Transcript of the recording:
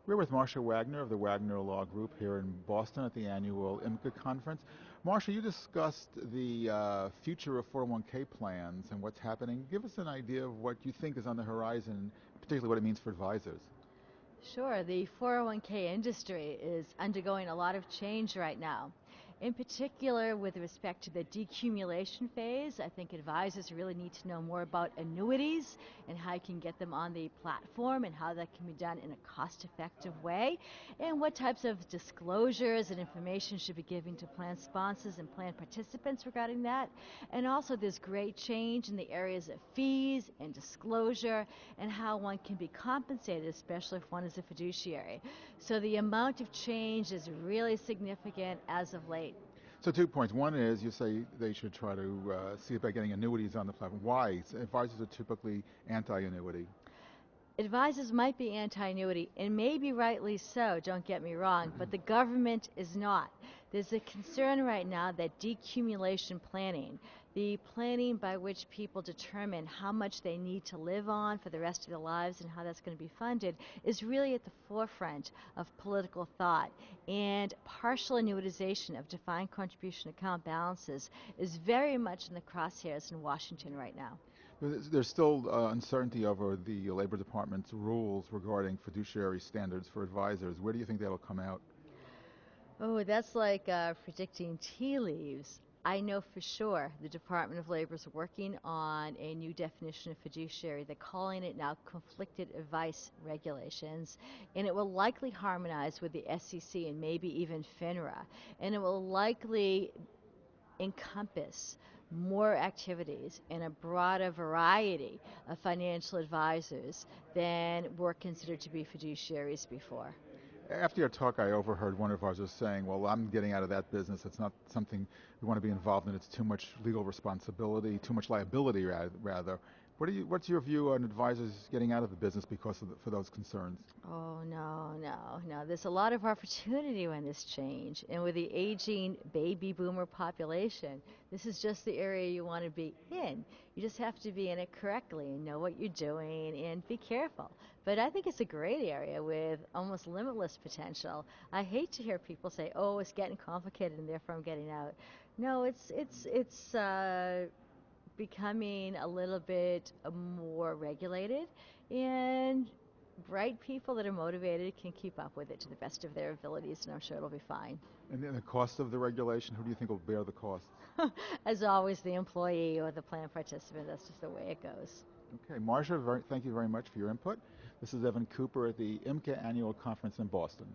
We're with Marcia Wagner of the Wagner Law Group here in Boston at the annual IMCA conference. Marcia, you discussed the future of 401k plans and what's happening. Give us an idea of what you think is on the horizon, particularly what it means for advisors. Sure, the 401k industry is undergoing a lot of change right now. In particular, with respect to the decumulation phase, I think advisors really need to know more about annuities and how you can get them on the platform and how that can be done in a cost-effective way, and what types of disclosures and information should be given to plan sponsors and plan participants regarding that. And also there's great change in the areas of fees and disclosure and how one can be compensated, especially if one is a fiduciary. So the amount of change is really significant as of late. So 2 points. One is you say they should try to see about getting annuities on the platform. Why? Advisors are typically anti-annuity. Advisors might be anti-annuity, and maybe rightly so, don't get me wrong, but the government is not. There's a concern right now that decumulation planning, the planning by which people determine how much they need to live on for the rest of their lives and how that's going to be funded, is really at the forefront of political thought. And partial annuitization of defined contribution account balances is very much in the crosshairs in Washington right now. There's still uncertainty over the Labor Department's rules regarding fiduciary standards for advisors. Where do you think that'll come out? Oh, that's like predicting tea leaves. I know for sure the Department of Labor is working on a new definition of fiduciary. They're calling it now conflicted advice regulations, and it will likely harmonize with the SEC and maybe even FINRA, and it will likely encompass more activities and a broader variety of financial advisors than were considered to be fiduciaries before. After your talk, I overheard one advisor saying, well, I'm getting out of that business. It's not something we want to be involved in. It's too much legal responsibility, too much liability, rather. What's your view on advisors getting out of the business because for those concerns? Oh, no. There's a lot of opportunity in this change. And with the aging baby boomer population, this is just the area you want to be in. You just have to be in it correctly and know what you're doing and be careful. But I think it's a great area with almost limitless potential. I hate to hear people say, "Oh, it's getting complicated and therefore I'm getting out." No, it's becoming a little bit more regulated, and bright people that are motivated can keep up with it to the best of their abilities, and I'm sure it'll be fine. And then the cost of the regulation, who do you think will bear the costs? As always, the employee or the plan participant, that's just the way it goes. Okay, Marcia, thank you very much for your input. This is Evan Cooper at the IMCA Annual Conference in Boston.